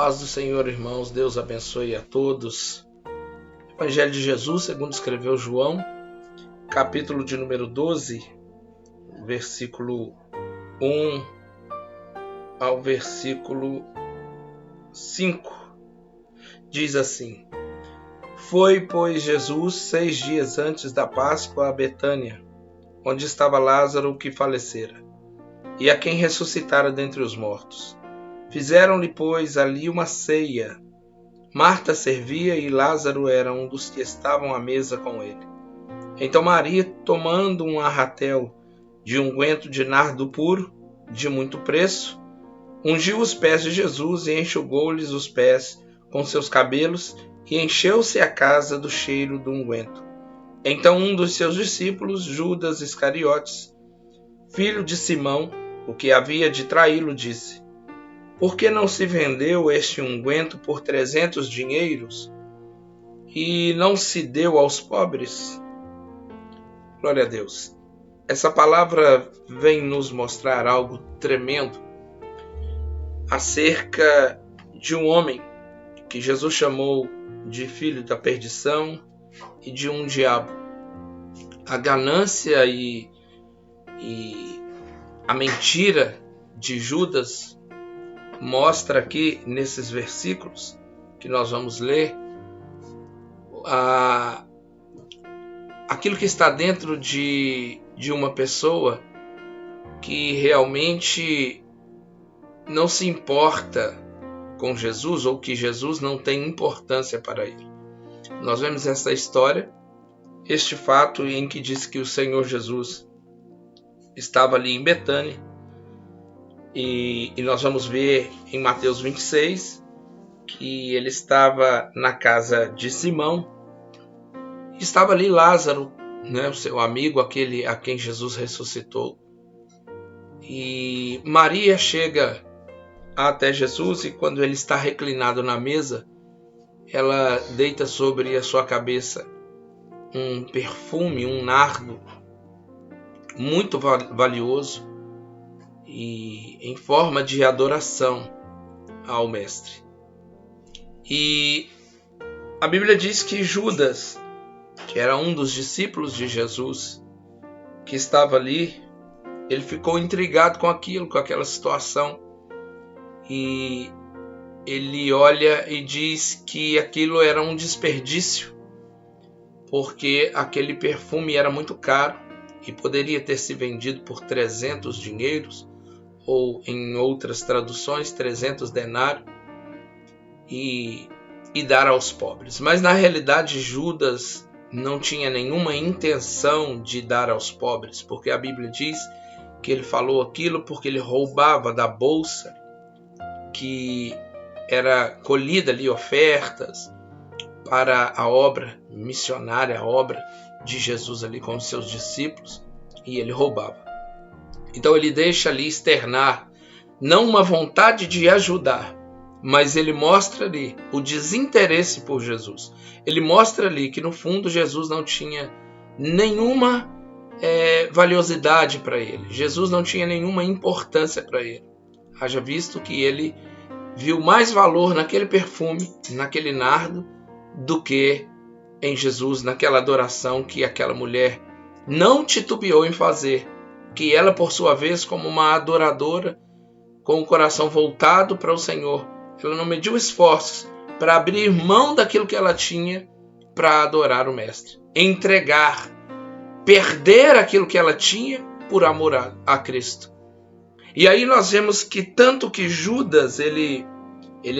Paz do Senhor, irmãos, Deus abençoe a todos. Evangelho de Jesus, segundo escreveu João, capítulo de número 12, versículo 1 ao versículo 5. Diz assim: Foi, pois, Jesus 6 dias antes da Páscoa a Betânia, onde estava Lázaro que falecera, e a quem ressuscitara dentre os mortos. Fizeram-lhe, pois, ali uma ceia. Marta servia e Lázaro era um dos que estavam à mesa com ele. Então Maria, tomando um arratel de unguento de nardo puro, de muito preço, ungiu os pés de Jesus e enxugou-lhes os pés com seus cabelos, e encheu-se a casa do cheiro do unguento. Então um dos seus discípulos, Judas Iscariotes, filho de Simão, o que havia de traí-lo, disse: Por que não se vendeu este unguento por 300 dinheiros e não se deu aos pobres? Glória a Deus. Essa palavra vem nos mostrar algo tremendo acerca de um homem que Jesus chamou de filho da perdição e de um diabo. A ganância e a mentira de Judas mostra aqui nesses versículos que nós vamos ler aquilo que está dentro de uma pessoa que realmente não se importa com Jesus, ou que Jesus não tem importância para ele. Nós vemos essa história, este fato em que diz que o Senhor Jesus estava ali em Betânia, e nós vamos ver em Mateus 26 que ele estava na casa de Simão. Estava ali Lázaro, o seu amigo, aquele a quem Jesus ressuscitou. E Maria chega até Jesus, e quando ele está reclinado na mesa, ela deita sobre a sua cabeça um perfume, um nardo muito valioso, e em forma de adoração ao Mestre. E a Bíblia diz que Judas, que era um dos discípulos de Jesus, que estava ali, ele ficou intrigado com aquilo, com aquela situação, e ele olha e diz que aquilo era um desperdício, porque aquele perfume era muito caro e poderia ter se vendido por 300 dinheiros, ou em outras traduções 300 denários, e dar aos pobres. Mas na realidade Judas não tinha nenhuma intenção de dar aos pobres, porque a Bíblia diz que ele falou aquilo porque ele roubava da bolsa que era colhida ali ofertas para a obra missionária, a obra de Jesus ali com os seus discípulos, e ele roubava. Então ele deixa ali externar não uma vontade de ajudar, mas ele mostra ali o desinteresse por Jesus. Ele mostra ali que no fundo Jesus não tinha nenhuma valiosidade para ele. Jesus não tinha nenhuma importância para ele. Haja visto que ele viu mais valor naquele perfume, naquele nardo, do que em Jesus, naquela adoração que aquela mulher não titubeou em fazer, que ela, por sua vez, como uma adoradora, com o coração voltado para o Senhor, ela não mediu esforços para abrir mão daquilo que ela tinha para adorar o Mestre, entregar, perder aquilo que ela tinha por amor a Cristo. E aí nós vemos que tanto que Judas, ele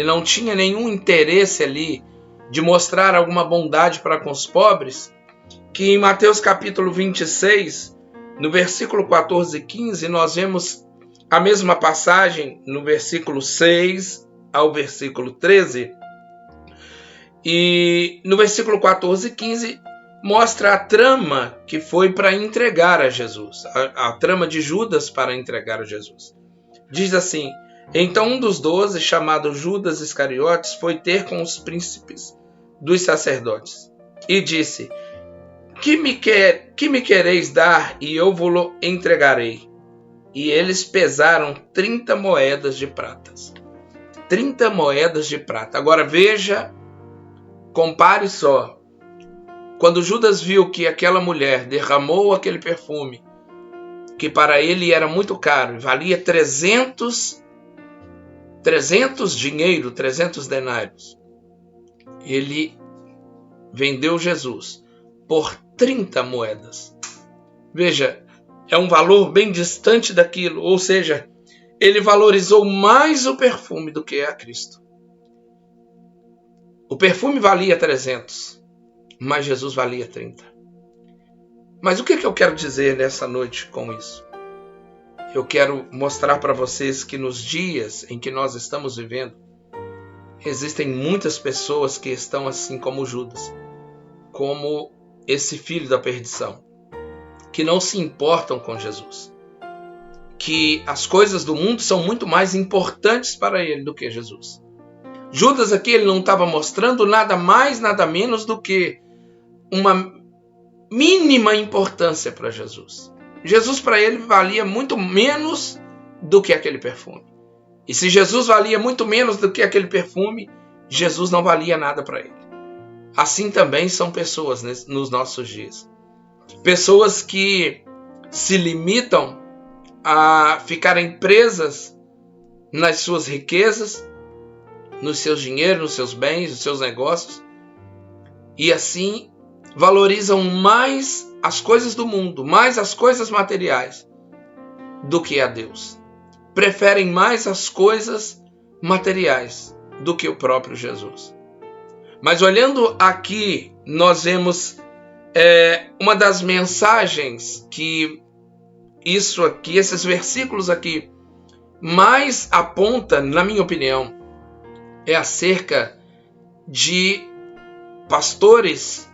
não tinha nenhum interesse ali de mostrar alguma bondade para com os pobres, que em Mateus capítulo 26, no versículo 14 e 15, nós vemos a mesma passagem no versículo 6 ao versículo 13. E no versículo 14 e 15 mostra a trama que foi para entregar a Jesus, a trama de Judas para entregar a Jesus. Diz assim: Então um dos 12, chamado Judas Iscariotes, foi ter com os príncipes dos sacerdotes e disse: Que me quereis dar, e eu vou-lo entregarei? E eles pesaram 30 moedas de pratas. 30 moedas de prata. Agora veja, compare só. Quando Judas viu que aquela mulher derramou aquele perfume, que para ele era muito caro, valia 300 denários, ele vendeu Jesus por 30 moedas. Veja, é um valor bem distante daquilo, ou seja, ele valorizou mais o perfume do que a Cristo. O perfume valia 300, mas Jesus valia 30. Mas o que eu quero dizer nessa noite com isso? Eu quero mostrar para vocês que nos dias em que nós estamos vivendo, existem muitas pessoas que estão assim como Judas, como esse filho da perdição, que não se importam com Jesus, que as coisas do mundo são muito mais importantes para ele do que Jesus. Judas aqui, ele não estava mostrando nada mais, nada menos do que uma mínima importância para Jesus. Jesus para ele valia muito menos do que aquele perfume. E se Jesus valia muito menos do que aquele perfume, Jesus não valia nada para ele. Assim também são pessoas nos nossos dias. Pessoas que se limitam a ficarem presas nas suas riquezas, nos seus dinheiros, nos seus bens, nos seus negócios, e assim valorizam mais as coisas do mundo, mais as coisas materiais do que a Deus. Preferem mais as coisas materiais do que o próprio Jesus. Mas olhando aqui, nós vemos uma das mensagens que esses versículos aqui mais aponta, na minha opinião, é acerca de pastores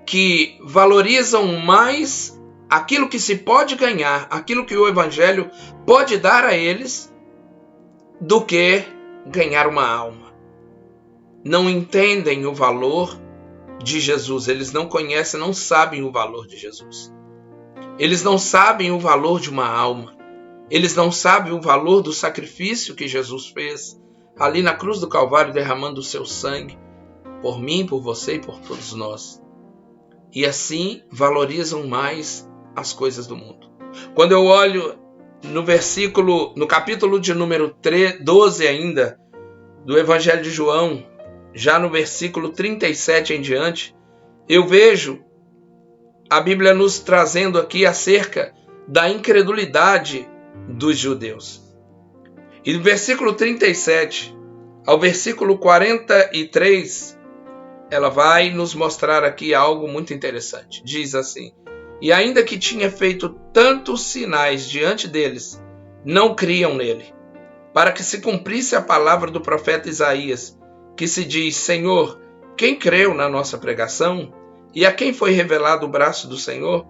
que valorizam mais aquilo que se pode ganhar, aquilo que o Evangelho pode dar a eles, do que ganhar uma alma. Não entendem o valor de Jesus, eles não conhecem, não sabem o valor de Jesus. Eles não sabem o valor de uma alma. Eles não sabem o valor do sacrifício que Jesus fez ali na cruz do Calvário, derramando o seu sangue por mim, por você e por todos nós. E assim valorizam mais as coisas do mundo. Quando eu olho no capítulo de número 12 ainda, do Evangelho de João, já no versículo 37 em diante, eu vejo a Bíblia nos trazendo aqui acerca da incredulidade dos judeus. E do versículo 37 ao versículo 43, ela vai nos mostrar aqui algo muito interessante. Diz assim: e ainda que tinha feito tantos sinais diante deles, não criam nele, para que se cumprisse a palavra do profeta Isaías, que se diz: Senhor, quem creu na nossa pregação? E a quem foi revelado o braço do Senhor?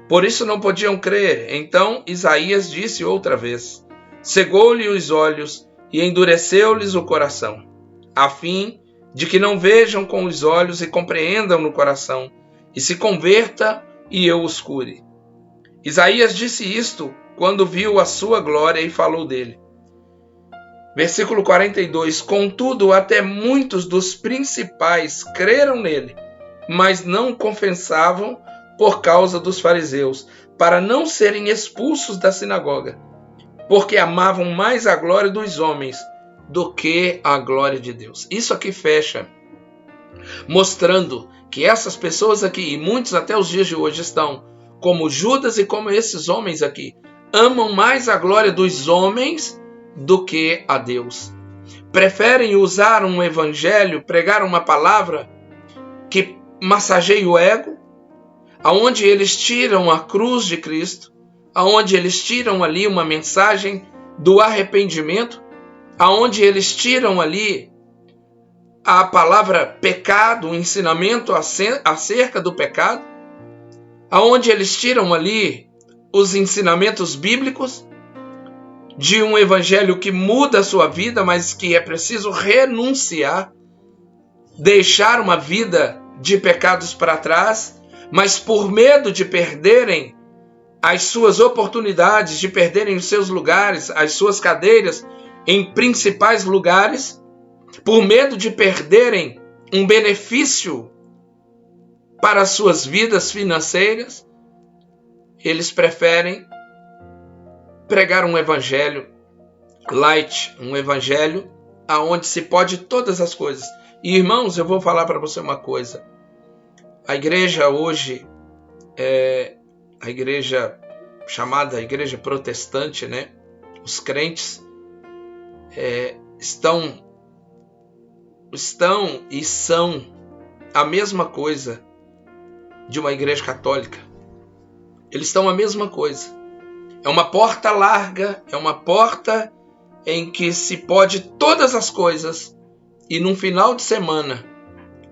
Por isso não podiam crer. Então Isaías disse outra vez: cegou-lhe os olhos e endureceu-lhes o coração, a fim de que não vejam com os olhos e compreendam no coração, e se converta e eu os cure. Isaías disse isto quando viu a sua glória e falou dele. Versículo 42. Contudo, até muitos dos principais creram nele, mas não confessavam por causa dos fariseus, para não serem expulsos da sinagoga, porque amavam mais a glória dos homens do que a glória de Deus. Isso aqui fecha, mostrando que essas pessoas aqui, e muitos até os dias de hoje, estão como Judas e como esses homens aqui, amam mais a glória dos homens do que a Deus. Preferem usar um evangelho, pregar uma palavra que massageia o ego, aonde eles tiram a cruz de Cristo, aonde eles tiram ali uma mensagem do arrependimento, aonde eles tiram ali a palavra pecado, o ensinamento acerca do pecado, aonde eles tiram ali os ensinamentos bíblicos de um evangelho que muda a sua vida, mas que é preciso renunciar, deixar uma vida de pecados para trás, mas por medo de perderem as suas oportunidades, de perderem os seus lugares, as suas cadeiras, em principais lugares, por medo de perderem um benefício para as suas vidas financeiras, eles preferem pregar um evangelho light, um evangelho aonde se pode todas as coisas. E, irmãos, eu vou falar para você uma coisa. A igreja hoje, a igreja chamada igreja protestante, né? Os crentes estão e são a mesma coisa de uma igreja católica. Eles estão a mesma coisa. É uma porta larga, é uma porta em que se pode todas as coisas, e num final de semana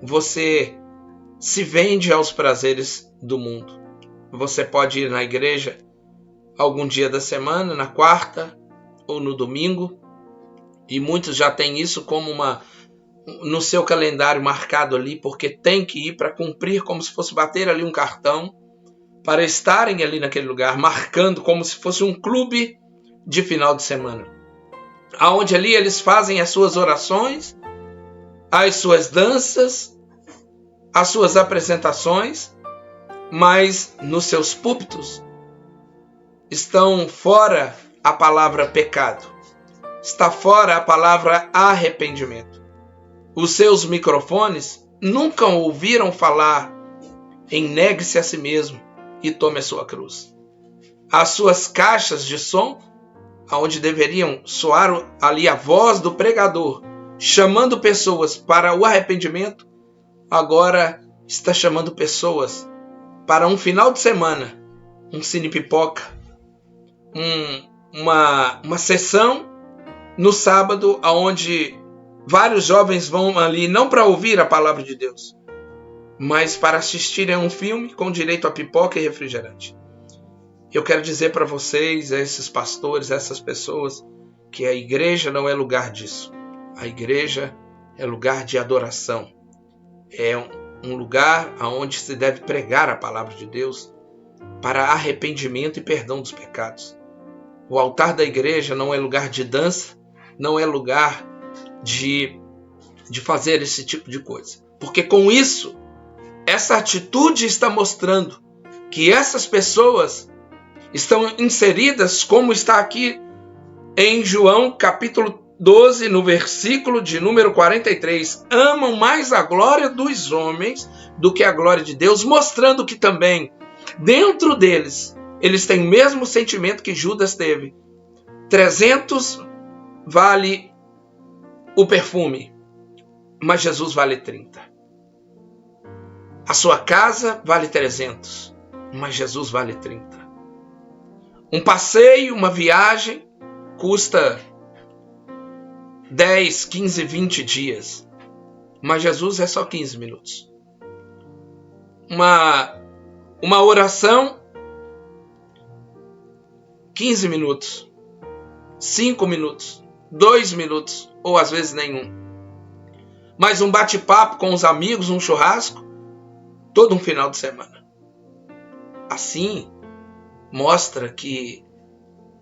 você se vende aos prazeres do mundo. Você pode ir na igreja algum dia da semana, na quarta ou no domingo, e muitos já têm isso como no seu calendário marcado ali, porque tem que ir para cumprir, como se fosse bater ali um cartão, para estarem ali naquele lugar, marcando como se fosse um clube de final de semana, aonde ali eles fazem as suas orações, as suas danças, as suas apresentações, mas nos seus púlpitos estão fora a palavra pecado, está fora a palavra arrependimento. Os seus microfones nunca ouviram falar em negue-se a si mesmo e tome a sua cruz. As suas caixas de som, onde deveriam soar ali a voz do pregador, chamando pessoas para o arrependimento, agora está chamando pessoas para um final de semana, um cine pipoca, uma sessão no sábado, onde vários jovens vão ali não para ouvir a palavra de Deus, mas para assistirem a um filme com direito a pipoca e refrigerante. Eu quero dizer para vocês, a esses pastores, a essas pessoas, que a igreja não é lugar disso. A igreja é lugar de adoração. É um lugar onde se deve pregar a palavra de Deus para arrependimento e perdão dos pecados. O altar da igreja não é lugar de dança, não é lugar de fazer esse tipo de coisa. Porque com isso, essa atitude está mostrando que essas pessoas estão inseridas, como está aqui em João capítulo 12, no versículo de número 43, amam mais a glória dos homens do que a glória de Deus, mostrando que também dentro deles, eles têm o mesmo sentimento que Judas teve. 300 vale o perfume, mas Jesus vale 30. A sua casa vale 300, mas Jesus vale 30. Um passeio, uma viagem, custa 10, 15, 20 dias, mas Jesus é só 15 minutos. Uma oração, 15 minutos, 5 minutos, 2 minutos, ou às vezes nenhum. Mas um bate-papo com os amigos, um churrasco, todo um final de semana. Assim, mostra que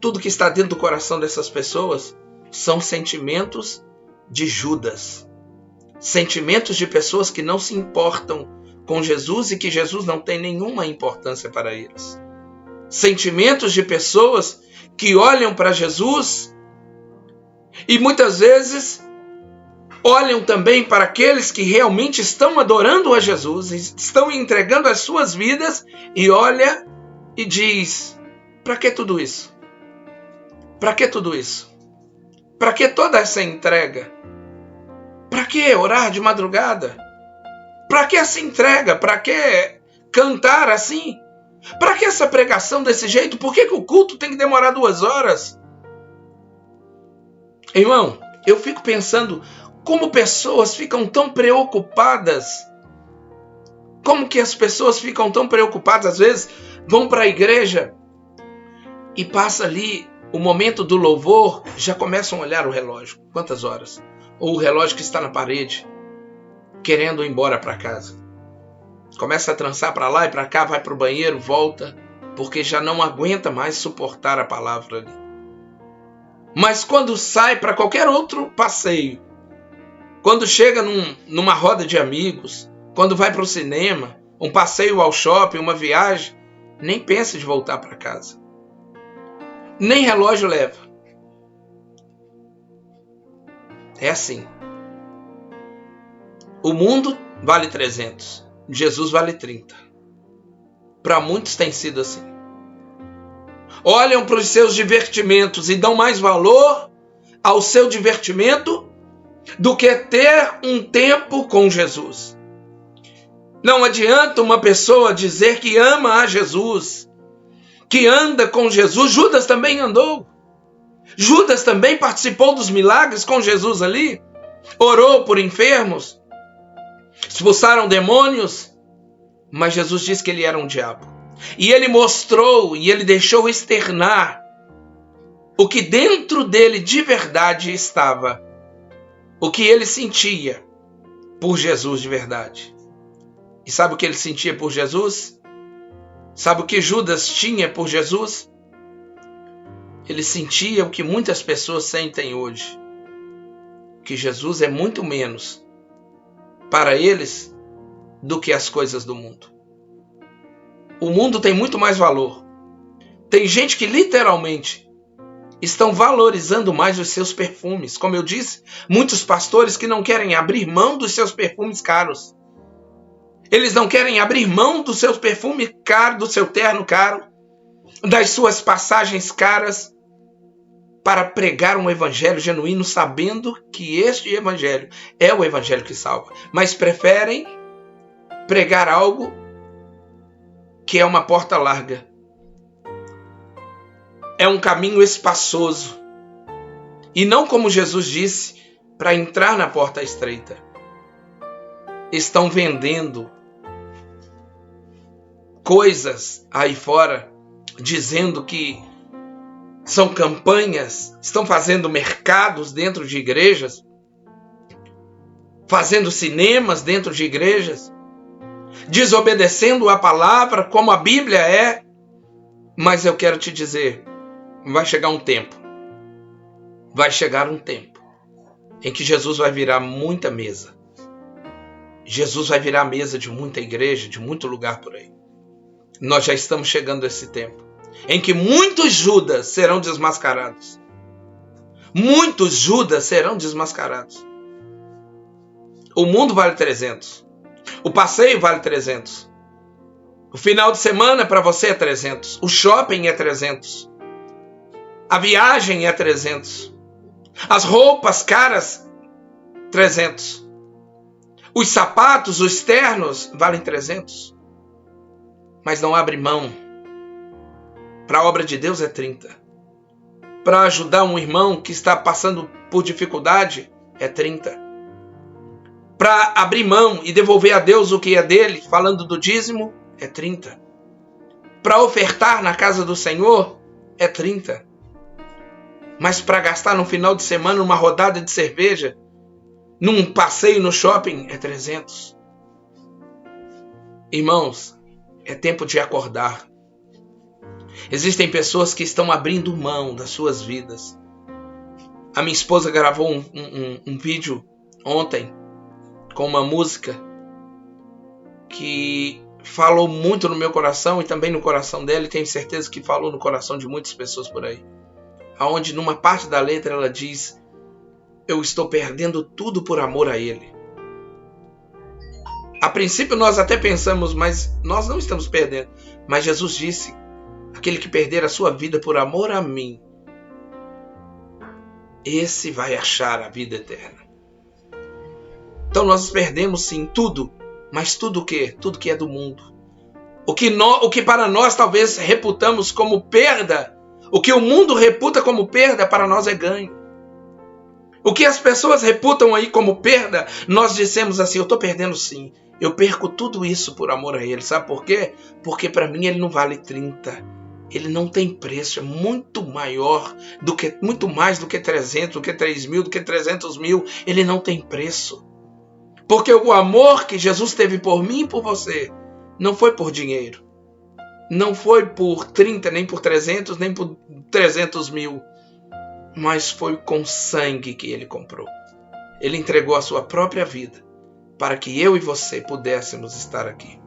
tudo que está dentro do coração dessas pessoas são sentimentos de Judas. Sentimentos de pessoas que não se importam com Jesus e que Jesus não tem nenhuma importância para eles. Sentimentos de pessoas que olham para Jesus e muitas vezes olham também para aqueles que realmente estão adorando a Jesus, estão entregando as suas vidas, e olha e diz: para que tudo isso? Para que tudo isso? Para que toda essa entrega? Para que orar de madrugada? Para que essa entrega? Para que cantar assim? Para que essa pregação desse jeito? Por que o culto tem que demorar 2 horas? Irmão, eu fico pensando como pessoas ficam tão preocupadas. Como que as pessoas ficam tão preocupadas? Às vezes vão para a igreja e passa ali o momento do louvor, já começam a olhar o relógio. Quantas horas? Ou o relógio que está na parede, querendo ir embora para casa. Começa a trançar para lá e para cá, vai para o banheiro, volta, porque já não aguenta mais suportar a palavra ali. Mas quando sai para qualquer outro passeio, quando chega numa roda de amigos, quando vai para o cinema, um passeio ao shopping, uma viagem, nem pensa de voltar para casa. Nem relógio leva. É assim. O mundo vale 300, Jesus vale 30. Para muitos tem sido assim. Olham para os seus divertimentos e dão mais valor ao seu divertimento do que ter um tempo com Jesus. Não adianta uma pessoa dizer que ama a Jesus, que anda com Jesus. Judas também andou. Judas também participou dos milagres com Jesus ali. Orou por enfermos. Expulsaram demônios. Mas Jesus disse que ele era um diabo. E ele mostrou e ele deixou externar o que dentro dele de verdade estava. O que ele sentia por Jesus de verdade. E sabe o que ele sentia por Jesus? Sabe o que Judas tinha por Jesus? Ele sentia o que muitas pessoas sentem hoje. Que Jesus é muito menos para eles do que as coisas do mundo. O mundo tem muito mais valor. Tem gente que literalmente estão valorizando mais os seus perfumes. Como eu disse, muitos pastores que não querem abrir mão dos seus perfumes caros. Eles não querem abrir mão do seu perfume caro, do seu terno caro, das suas passagens caras, para pregar um evangelho genuíno, sabendo que este evangelho é o evangelho que salva. Mas preferem pregar algo que é uma porta larga. É um caminho espaçoso. E não como Jesus disse, para entrar na porta estreita. Estão vendendo coisas aí fora, dizendo que são campanhas, estão fazendo mercados dentro de igrejas, fazendo cinemas dentro de igrejas, desobedecendo a palavra como a Bíblia é. Mas eu quero te dizer, vai chegar um tempo em que Jesus vai virar muita mesa. Jesus vai virar mesa de muita igreja, de muito lugar por aí. Nós já estamos chegando a esse tempo em que muitos Judas serão desmascarados. Muitos Judas serão desmascarados. O mundo vale 300. O passeio vale 300. O final de semana para você é 300. O shopping é 300. A viagem é 300. As roupas caras, 300. Os sapatos, os ternos, valem 300. Mas não abre mão. Para a obra de Deus é 30. Para ajudar um irmão que está passando por dificuldade, é 30. Para abrir mão e devolver a Deus o que é dele, falando do dízimo, é 30. Para ofertar na casa do Senhor, é 30. Mas para gastar no final de semana numa rodada de cerveja, num passeio no shopping, é 300. Irmãos, é tempo de acordar. Existem pessoas que estão abrindo mão das suas vidas. A minha esposa gravou um vídeo ontem com uma música que falou muito no meu coração e também no coração dela, e tenho certeza que falou no coração de muitas pessoas por aí. Aonde numa parte da letra ela diz: eu estou perdendo tudo por amor a Ele. A princípio nós até pensamos, mas nós não estamos perdendo. Mas Jesus disse: aquele que perder a sua vida por amor a mim, esse vai achar a vida eterna. Então nós perdemos sim tudo, mas tudo o quê? Tudo que é do mundo. O que para nós talvez reputamos como perda, o que o mundo reputa como perda, para nós é ganho. O que as pessoas reputam aí como perda, nós dissemos assim: eu estou perdendo sim. Eu perco tudo isso por amor a Ele. Sabe por quê? Porque para mim Ele não vale 30. Ele não tem preço. É muito maior, muito mais do que 300, do que 3 mil, do que 300 mil. Ele não tem preço. Porque o amor que Jesus teve por mim e por você não foi por dinheiro. Não foi por 30, nem por 300, nem por 300 mil. mas foi com sangue que ele comprou. Ele entregou a sua própria vida para que eu e você pudéssemos estar aqui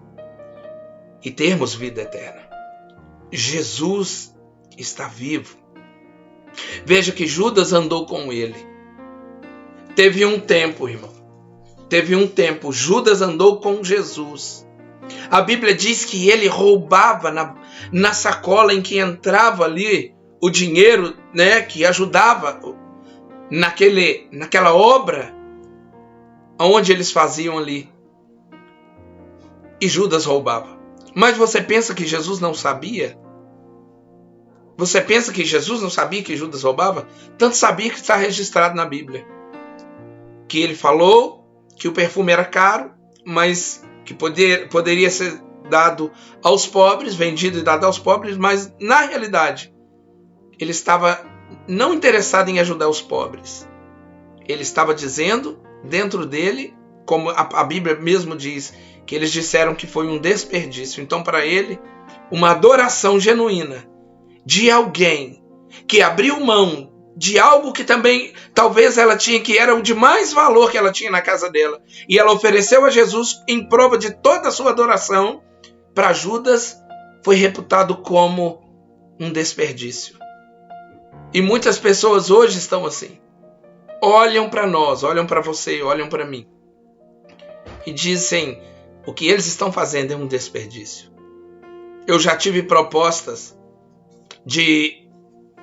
e termos vida eterna. Jesus está vivo. Veja que Judas andou com ele. Teve um tempo, irmão. Teve um tempo. Judas andou com Jesus. A Bíblia diz que ele roubava na sacola em que entrava ali o dinheiro, né, que ajudava naquela obra onde eles faziam ali. E Judas roubava. Mas você pensa que Jesus não sabia? Você pensa que Jesus não sabia que Judas roubava? Tanto sabia que está registrado na Bíblia. Que ele falou que o perfume era caro, mas que poderia ser dado aos pobres, vendido e dado aos pobres, mas na realidade ele estava não interessado em ajudar os pobres. Ele estava dizendo dentro dele, como a Bíblia mesmo diz, que eles disseram que foi um desperdício. Então, para ele, uma adoração genuína de alguém que abriu mão de algo que também talvez ela tinha, que era o de mais valor que ela tinha na casa dela, e ela ofereceu a Jesus em prova de toda a sua adoração, para Judas foi reputado como um desperdício. E muitas pessoas hoje estão assim. Olham para nós, olham para você, olham para mim e dizem: o que eles estão fazendo é um desperdício. Eu já tive propostas de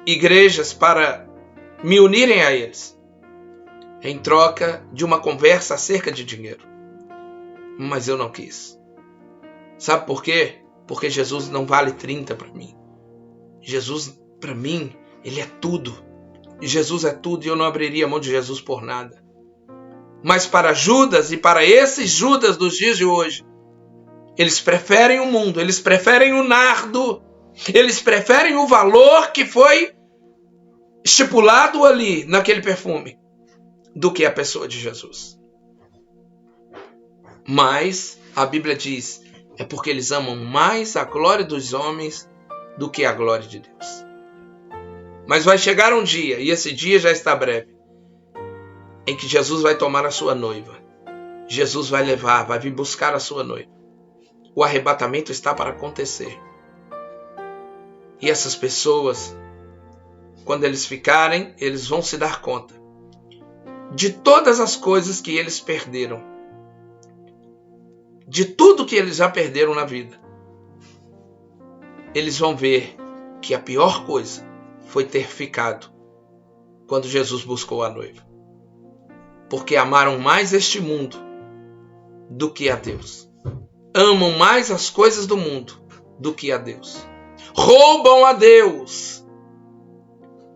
igrejas para me unirem a eles, em troca de uma conversa acerca de dinheiro. Mas eu não quis. Sabe por quê? Porque Jesus não vale 30 para mim. Jesus, para mim, ele é tudo. Jesus é tudo e eu não abriria mão de Jesus por nada. Mas para Judas e para esses Judas dos dias de hoje, eles preferem o mundo, eles preferem o nardo, eles preferem o valor que foi estipulado ali naquele perfume, do que a pessoa de Jesus. Mas a Bíblia diz, é porque eles amam mais a glória dos homens do que a glória de Deus. Mas vai chegar um dia, e esse dia já está breve, em que Jesus vai tomar a sua noiva. Jesus vai levar, vai vir buscar a sua noiva. O arrebatamento está para acontecer. E essas pessoas, quando eles ficarem, eles vão se dar conta de todas as coisas que eles perderam. De tudo que eles já perderam na vida. Eles vão ver que a pior coisa foi ter ficado quando Jesus buscou a noiva. Porque amaram mais este mundo do que a Deus. Amam mais as coisas do mundo do que a Deus. Roubam a Deus.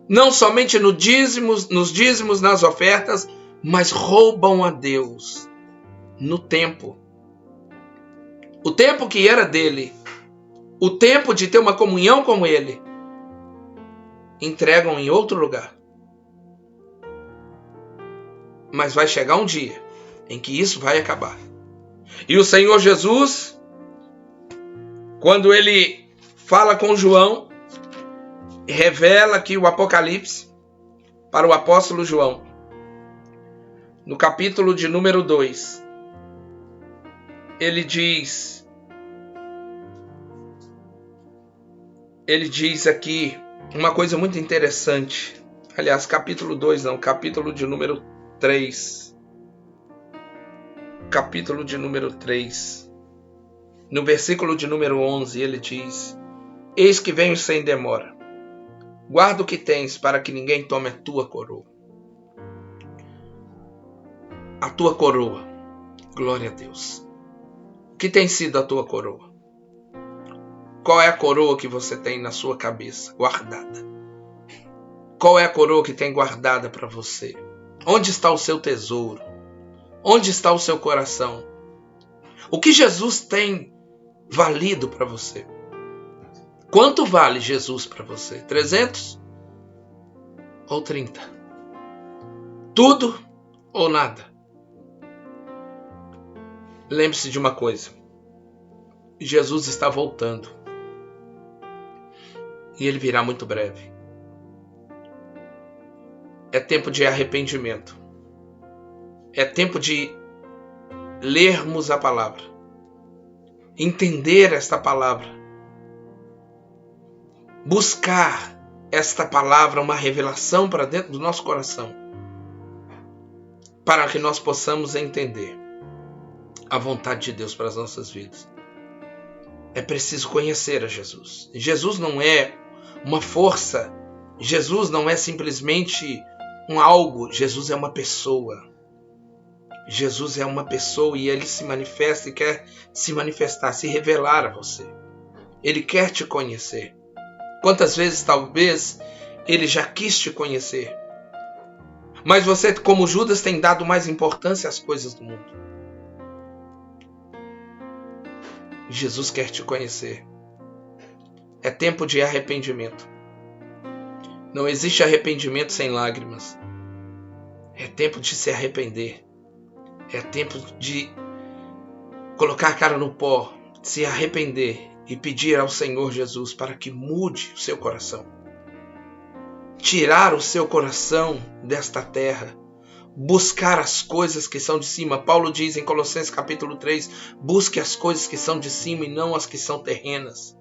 Não somente nos dízimos, nas ofertas, mas roubam a Deus no tempo. O tempo que era dele, o tempo de ter uma comunhão com ele, entregam em outro lugar. Mas vai chegar um dia em que isso vai acabar. E o Senhor Jesus, quando ele fala com João, revela aqui o Apocalipse para o apóstolo João, no capítulo de número 2, ele diz aqui uma coisa muito interessante. Aliás, capítulo 2 não, capítulo de número 3. Capítulo de número 3. No versículo de número 11, ele diz: eis que venho sem demora. Guarda o que tens, para que ninguém tome a tua coroa. A tua coroa. Glória a Deus. O que tem sido a tua coroa? Qual é a coroa que você tem na sua cabeça, guardada? Qual é a coroa que tem guardada para você? Onde está o seu tesouro? Onde está o seu coração? O que Jesus tem valido para você? Quanto vale Jesus para você? 300 ou 30? Tudo ou nada? Lembre-se de uma coisa. Jesus está voltando. E ele virá muito breve. É tempo de arrependimento. É tempo de lermos a palavra, entender esta palavra, buscar esta palavra, uma revelação para dentro do nosso coração, para que nós possamos entender a vontade de Deus para as nossas vidas. É preciso conhecer a Jesus. Jesus não é uma força, Jesus não é simplesmente um algo, Jesus é uma pessoa. Jesus é uma pessoa e ele se manifesta e quer se manifestar, se revelar a você. Ele quer te conhecer. Quantas vezes talvez ele já quis te conhecer, mas você, como Judas, tem dado mais importância às coisas do mundo. Jesus quer te conhecer. É tempo de arrependimento. Não existe arrependimento sem lágrimas. É tempo de se arrepender. É tempo de colocar a cara no pó, se arrepender e pedir ao Senhor Jesus para que mude o seu coração. Tirar o seu coração desta terra. Buscar as coisas que são de cima. Paulo diz em Colossenses capítulo 3, busque as coisas que são de cima e não as que são terrenas.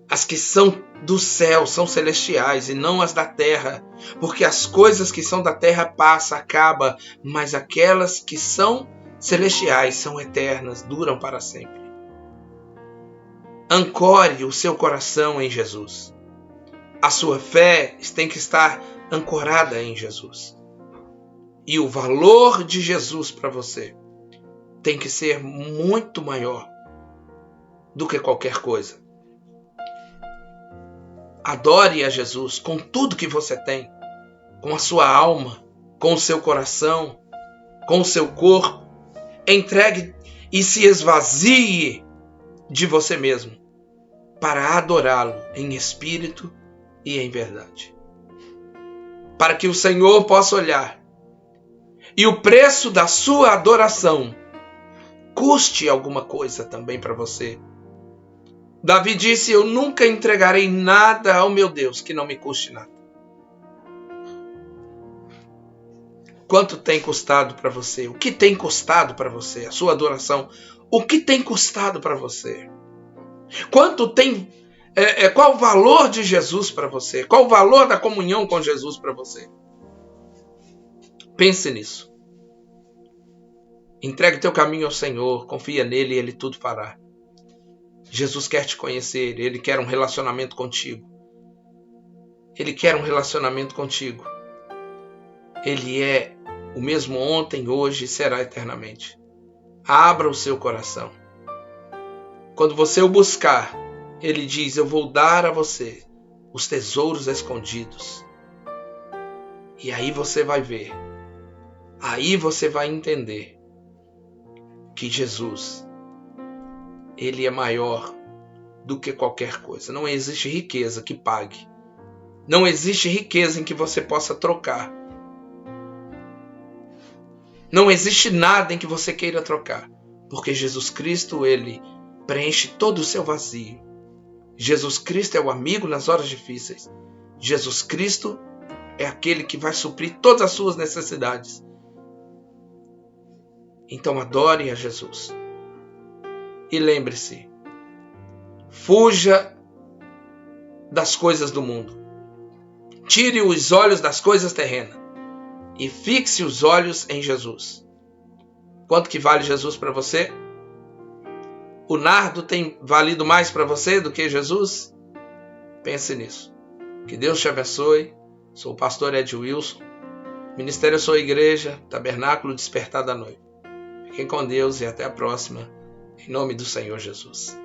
As que são do céu, são celestiais e não as da terra. Porque as coisas que são da terra passam, acabam, mas aquelas que são celestiais são eternas, duram para sempre. Ancore o seu coração em Jesus. A sua fé tem que estar ancorada em Jesus. E o valor de Jesus para você tem que ser muito maior do que qualquer coisa. Adore a Jesus com tudo que você tem, com a sua alma, com o seu coração, com o seu corpo. Entregue e se esvazie de você mesmo para adorá-lo em espírito e em verdade. Para que o Senhor possa olhar e o preço da sua adoração custe alguma coisa também para você. Davi disse, eu nunca entregarei nada ao meu Deus que não me custe nada. Quanto tem custado para você? O que tem custado para você? A sua adoração. O que tem custado para você? Quanto tem... qual o valor de Jesus para você? Qual o valor da comunhão com Jesus para você? Pense nisso. Entregue teu caminho ao Senhor. Confia nele e ele tudo fará. Jesus quer te conhecer. Ele quer um relacionamento contigo. Ele quer um relacionamento contigo. Ele é o mesmo ontem, hoje e será eternamente. Abra o seu coração. Quando você o buscar, ele diz, eu vou dar a você os tesouros escondidos. E aí você vai ver. Aí você vai entender que Jesus, ele é maior do que qualquer coisa. Não existe riqueza que pague. Não existe riqueza em que você possa trocar. Não existe nada em que você queira trocar. Porque Jesus Cristo, ele preenche todo o seu vazio. Jesus Cristo é o amigo nas horas difíceis. Jesus Cristo é aquele que vai suprir todas as suas necessidades. Então adore a Jesus. E lembre-se, fuja das coisas do mundo. Tire os olhos das coisas terrenas e fixe os olhos em Jesus. Quanto que vale Jesus para você? O nardo tem valido mais para você do que Jesus? Pense nisso. Que Deus te abençoe. Sou o pastor Ed Wilson. Ministério Sua Igreja, Tabernáculo Despertar da Noite. Fiquem com Deus e até a próxima. Em nome do Senhor Jesus.